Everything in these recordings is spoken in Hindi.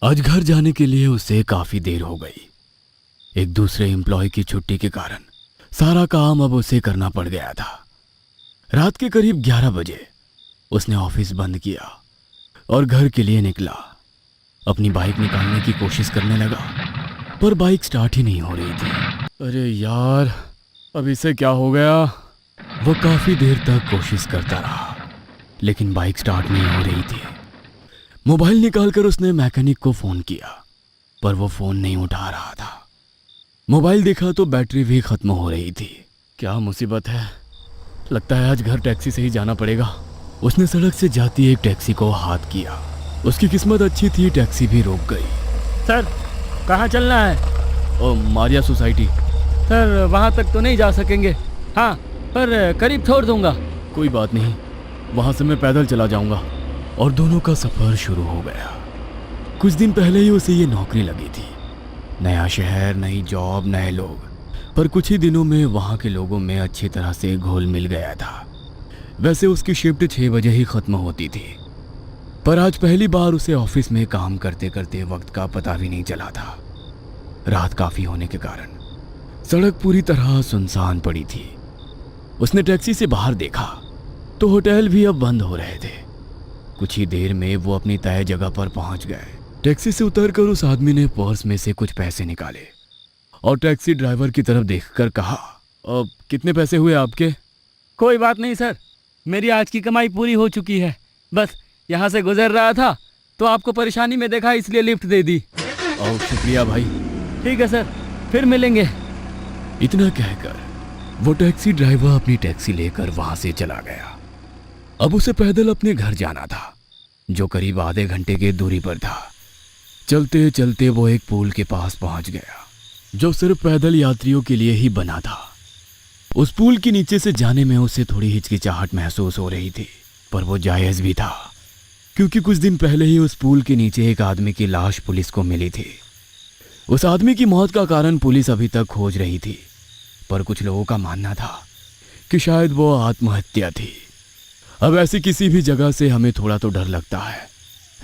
आज घर जाने के लिए उसे काफी देर हो गई। एक दूसरे एम्प्लॉय की छुट्टी के कारण सारा काम अब उसे करना पड़ गया था। रात के करीब 11 बजे उसने ऑफिस बंद किया और घर के लिए निकला। अपनी बाइक निकालने की कोशिश करने लगा, पर बाइक स्टार्ट ही नहीं हो रही थी। अरे यार, अब इसे क्या हो गया? वो काफी देर तक कोशिश करता रहा, लेकिन बाइक स्टार्ट नहीं हो रही थी। मोबाइल निकालकर उसने मैकेनिक को फोन किया, पर वो फोन नहीं उठा रहा था। मोबाइल देखा तो बैटरी भी खत्म हो रही थी। क्या मुसीबत है, लगता है आज घर टैक्सी से ही जाना पड़ेगा। उसने सड़क से जाती एक टैक्सी को हाथ किया। उसकी किस्मत अच्छी थी, टैक्सी भी रुक गई। सर, कहाँ चलना है? ओ, मारिया सोसाइटी। सर, वहाँ तक तो नहीं जा सकेंगे। हाँ, पर करीब छोड़ दूंगा। कोई बात नहीं, वहाँ से मैं पैदल चला जाऊंगा। और दोनों का सफ़र शुरू हो गया। कुछ दिन पहले ही उसे ये नौकरी लगी थी। नया शहर, नई जॉब, नए लोग। पर कुछ ही दिनों में वहाँ के लोगों में अच्छी तरह से घुल मिल गया था। वैसे उसकी शिफ्ट 6 बजे ही ख़त्म होती थी, पर आज पहली बार उसे ऑफिस में काम करते करते वक्त का पता भी नहीं चला था। रात काफ़ी होने के कारण सड़क पूरी तरह सुनसान पड़ी थी। उसने टैक्सी से बाहर देखा तो होटल भी अब बंद हो रहे थे। कुछ ही देर में वो अपनी तय जगह पर पहुंच गए। टैक्सी से उतरकर उस आदमी ने पर्स में से कुछ पैसे निकाले और टैक्सी ड्राइवर की तरफ देखकर कहा, अब कितने पैसे हुए आपके? कोई बात नहीं सर, मेरी आज की कमाई पूरी हो चुकी है। बस यहाँ से गुजर रहा था तो आपको परेशानी में देखा, इसलिए लिफ्ट दे दी। और शुक्रिया भाई। ठीक है सर, फिर मिलेंगे। इतना कहकर वो टैक्सी ड्राइवर अपनी टैक्सी लेकर वहां से चला गया। अब उसे पैदल अपने घर जाना था, जो करीब आधे घंटे की दूरी पर था। चलते चलते वो एक पुल के पास पहुंच गया, जो सिर्फ पैदल यात्रियों के लिए ही बना था। उस पुल के नीचे से जाने में उसे थोड़ी हिचकिचाहट महसूस हो रही थी, पर वो जायज भी था, क्योंकि कुछ दिन पहले ही उस पुल के नीचे एक आदमी की लाश पुलिस को मिली थी। उस आदमी की मौत का कारण पुलिस अभी तक खोज रही थी, पर कुछ लोगों का मानना था कि शायद वो आत्महत्या थी। अब ऐसी किसी भी जगह से हमें थोड़ा तो डर लगता है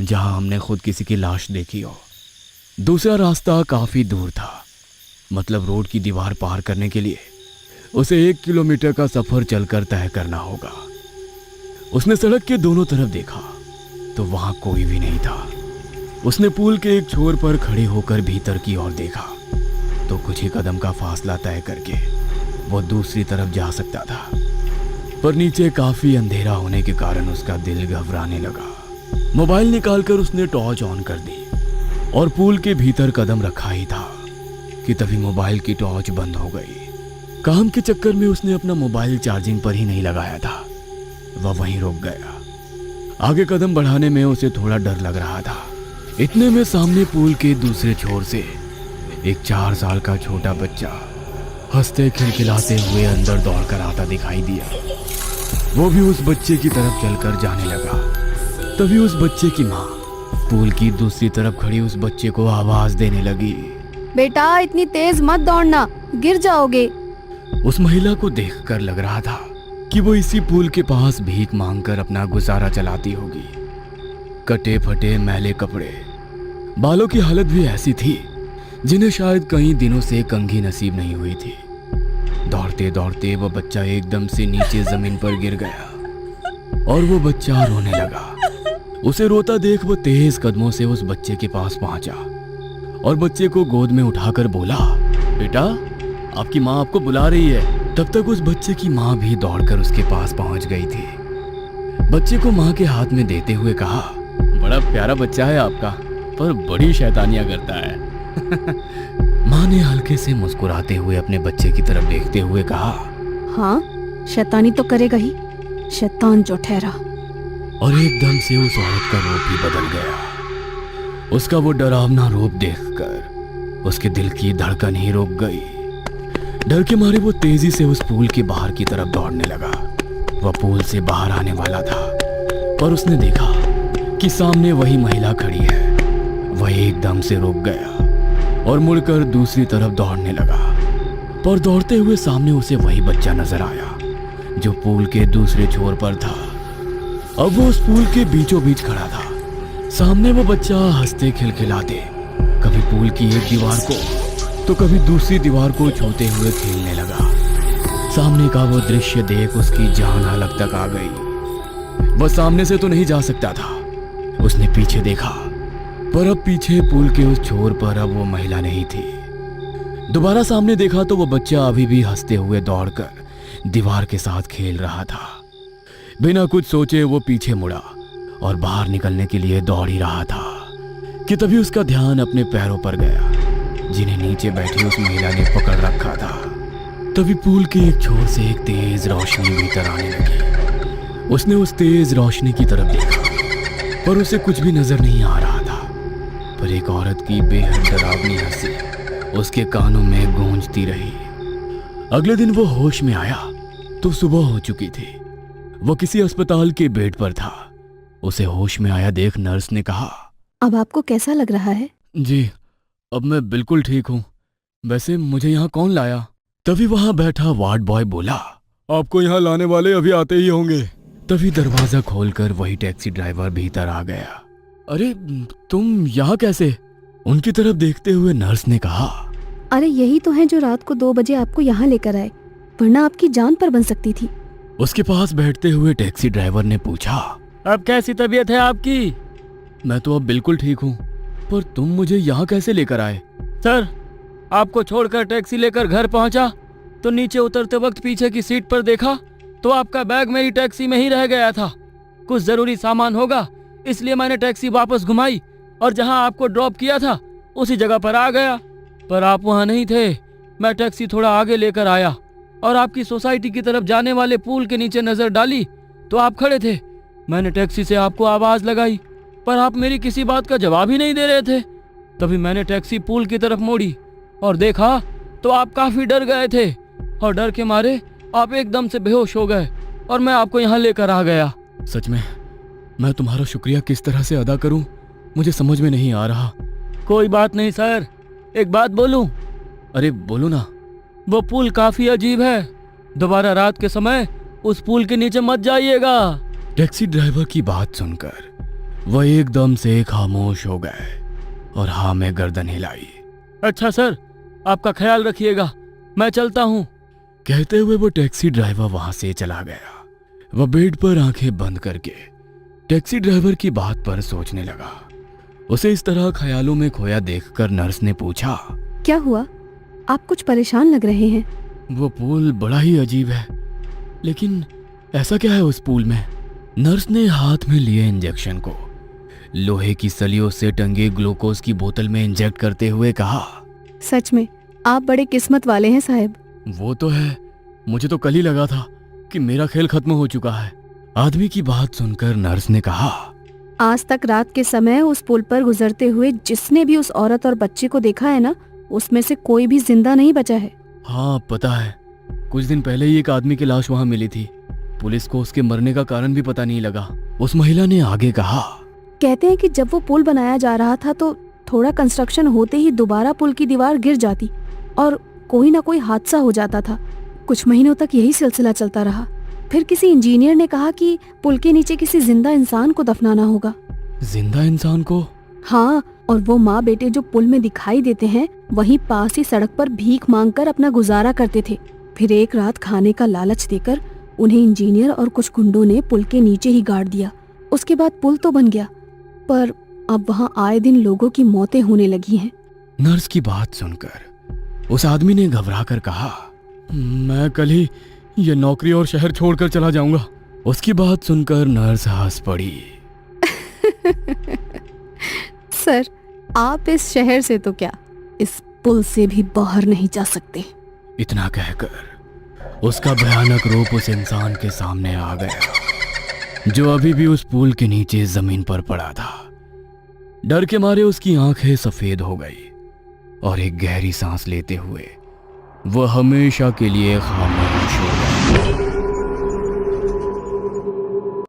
जहां हमने खुद किसी की लाश देखी हो। दूसरा रास्ता काफी दूर था, मतलब रोड की दीवार पार करने के लिए उसे 1 किलोमीटर का सफर चलकर तय करना होगा। उसने सड़क के दोनों तरफ देखा तो वहां कोई भी नहीं था। उसने पुल के एक छोर पर खड़े होकर भीतर की ओर देखा तो कुछ ही कदम का फासला तय करके वो दूसरी तरफ जा सकता था, पर नीचे काफी अंधेरा होने के कारण उसका दिल घबराने लगा। मोबाइल निकालकर उसने टॉर्च ऑन कर दी और पुल के भीतर कदम रखा ही था कि तभी मोबाइल की टॉर्च बंद हो गई। काम के चक्कर में उसने अपना मोबाइल चार्जिंग पर ही नहीं लगाया था। वह वहीं रुक गया। आगे कदम बढ़ाने में उसे थोड़ा डर लग रहा था। इतने में सामने पुल के दूसरे छोर से एक 4 साल का छोटा बच्चा हंसते खिलखिलाते हुए अंदर दौड़कर आता दिखाई दिया। वो भी उस बच्चे की तरफ चलकर जाने लगा। तभी उस बच्चे की माँ पुल की दूसरी तरफ खड़ी उस बच्चे को आवाज देने लगी, बेटा इतनी तेज मत दौड़ना, गिर जाओगे। उस महिला को देखकर लग रहा था कि वो इसी पुल के पास भीख मांगकर अपना गुजारा चलाती होगी। कटे फटे मैले कपड़े, बालों की हालत भी ऐसी थी जिन्हें शायद कई दिनों से कंघी नसीब नहीं हुई थी। दौड़ते दौड़ते वो बच्चा एकदम से नीचे जमीन पर गिर गया और वो बच्चा रोने लगा। उसे रोता देख वो तेज कदमों से उस बच्चे के पास पहुंचा और बच्चे को गोद में उठाकर बोला, बेटा आपकी माँ आपको बुला रही है। तब तक उस बच्चे की माँ भी दौड़कर उसके पास पहुंच गई थी। बच्चे को माँ के हाथ में देते हुए कहा, बड़ा प्यारा बच्चा है आपका, पर बड़ी शैतानियां करता है। माँ ने हल्के से मुस्कुराते हुए अपने बच्चे की तरफ देखते हुए कहा, हाँ शैतानी तो करेगा ही, शैतान जो ठहरा। और एकदम से उस औरत का रूप भी बदल गया। उसका वो डरावना रूप देखकर उसके दिल की धड़कन ही रुक गई। डर के मारे वो तेजी से उस पुल के बाहर की तरफ दौड़ने लगा। वह पुल से बाहर आने वाला था, पर उसने देखा कि सामने वही महिला खड़ी है। वह एकदम से रुक गया और मुड़कर दूसरी तरफ दौड़ने लगा, पर दौड़ते हुए सामने उसे वही बच्चा नजर आया जो पुल के दूसरे छोर पर था। अब वो उस पुल के बीचों बीच खड़ा था। सामने वो बच्चा हंसते खिलखिलाते कभी पुल की एक दीवार को तो कभी दूसरी दीवार को छूते हुए खेलने लगा। सामने का वो दृश्य देख उसकी जान हलक तक आ गई। वह सामने से तो नहीं जा सकता था। उसने पीछे देखा, पर अब पीछे पुल के उस छोर पर अब वो महिला नहीं थी। दोबारा सामने देखा तो वो बच्चा अभी भी हंसते हुए दौड़कर दीवार के साथ खेल रहा था। बिना कुछ सोचे वो पीछे मुड़ा और बाहर निकलने के लिए दौड़ ही रहा था कि तभी उसका ध्यान अपने पैरों पर गया, जिन्हें नीचे बैठी उस महिला ने पकड़ रखा था। तभी पुल के एक छोर से एक तेज रोशनी भीतर आने लगी। उसने उस तेज रोशनी की तरफ देखा, पर उसे कुछ भी नजर नहीं आ रहा था। पर एक औरत की बेहद डरावनी हंसी उसके कानों में गूंजती रही। अगले दिन वो होश में आया तो सुबह हो चुकी थी। वो किसी अस्पताल के बेड पर था। उसे होश में आया देख नर्स ने कहा, अब आपको कैसा लग रहा है? जी, अब मैं बिल्कुल ठीक हूँ। वैसे मुझे यहाँ कौन लाया? तभी वहां बैठा वार्ड बॉय बोला, आपको यहाँ लाने वाले अभी आते ही होंगे। तभी दरवाजा खोलकर वही टैक्सी ड्राइवर भीतर आ गया। अरे तुम यहाँ कैसे? उनकी तरफ देखते हुए नर्स ने कहा, अरे यही तो है जो रात को 2 बजे आपको यहाँ लेकर आए, वरना आपकी जान पर बन सकती थी। उसके पास बैठते हुए टैक्सी ड्राइवर ने पूछा, अब कैसी तबीयत है आपकी? मैं तो अब बिल्कुल ठीक हूँ, पर तुम मुझे यहाँ कैसे लेकर आए? सर, आपको छोड़कर टैक्सी लेकर घर पहुंचा तो नीचे उतरते वक्त पीछे की सीट पर देखा तो आपका बैग मेरी टैक्सी में ही रह गया था। कुछ जरूरी सामान होगा इसलिए मैंने टैक्सी वापस घुमाई और जहां आपको ड्रॉप किया था उसी जगह पर आ गया, पर आप वहां नहीं थे। मैं टैक्सी थोड़ा आगे लेकर आया और आपकी सोसाइटी की तरफ जाने वाले पुल के नीचे नजर डाली तो आप खड़े थे। मैंने टैक्सी से आपको आवाज लगाई पर आप मेरी किसी बात का जवाब ही नहीं दे रहे थे। तभी मैंने टैक्सी पुल की तरफ मोड़ी और देखा तो आप काफी डर गए थे और डर के मारे आप एकदम से बेहोश हो गए और मैं आपको यहाँ लेकर आ गया। सच में मैं तुम्हारा शुक्रिया किस तरह से अदा करूं, मुझे समझ में नहीं आ रहा। कोई बात नहीं सर, एक बात बोलूं? अरे बोलो ना। वो पुल काफी अजीब है, दोबारा रात के समय उस पुल के नीचे मत जाइएगा। टैक्सी ड्राइवर की बात सुनकर वह एकदम से खामोश हो गए और हाँ में गर्दन हिलाई। अच्छा सर, आपका ख्याल रखिएगा, मैं चलता हूँ। कहते हुए वो टैक्सी ड्राइवर वहां से चला गया। वह बेड पर आंखें बंद करके टैक्सी ड्राइवर की बात पर सोचने लगा। उसे इस तरह ख्यालों में खोया देखकर नर्स ने पूछा, क्या हुआ? आप कुछ परेशान लग रहे हैं। वो पुल बड़ा ही अजीब है, लेकिन ऐसा क्या है उस पुल में? नर्स ने हाथ में लिए इंजेक्शन को लोहे की सलियों से टंगे ग्लूकोज की बोतल में इंजेक्ट करते हुए कहा, सच में आप बड़े किस्मत वाले हैं साहब। वो तो है, मुझे तो कल ही लगा था कि मेरा खेल खत्म हो चुका है। आदमी की बात सुनकर नर्स ने कहा, आज तक रात के समय उस पुल पर गुजरते हुए जिसने भी उस औरत और बच्चे को देखा है ना, उसमें से कोई भी जिंदा नहीं बचा है। हाँ पता है, कुछ दिन पहले ही एक आदमी की लाश वहाँ मिली थी। पुलिस को उसके मरने का कारण भी पता नहीं लगा। उस महिला ने आगे कहा, कहते हैं कि जब वो पुल बनाया जा रहा था तो थोड़ा कंस्ट्रक्शन होते ही दोबारा पुल की दीवार गिर जाती और कोई ना कोई हादसा हो जाता था। कुछ महीनों तक यही सिलसिला चलता रहा। फिर किसी इंजीनियर ने कहा कि पुल के नीचे किसी जिंदा इंसान को दफनाना होगा। जिंदा इंसान को? हाँ, और वो माँ बेटे जो पुल में दिखाई देते हैं वहीं पास ही सड़क पर भीख मांगकर अपना गुजारा करते थे। फिर एक रात खाने का लालच देकर उन्हें इंजीनियर और कुछ गुंडों ने पुल के नीचे ही गाड़ दिया। उसके बाद पुल तो बन गया, पर अब वहाँ आए दिन लोगों की मौतें होने लगी हैं। नर्स की बात सुनकर उस आदमी ने घबरा कर कहा, मैं कल ही ये नौकरी और शहर छोड़कर चला जाऊंगा। उसकी बात सुनकर नर्स हंस पड़ी। सर, आप इस शहर से तो क्या, इस पुल से भी बाहर नहीं जा सकते। इतना कहकर उसका भयानक रूप उस इंसान के सामने आ गया जो अभी भी उस पुल के नीचे जमीन पर पड़ा था। डर के मारे उसकी आंखें सफेद हो गई और एक गहरी सांस लेते हुए वह हमेशा के लिए खामोश हो गया।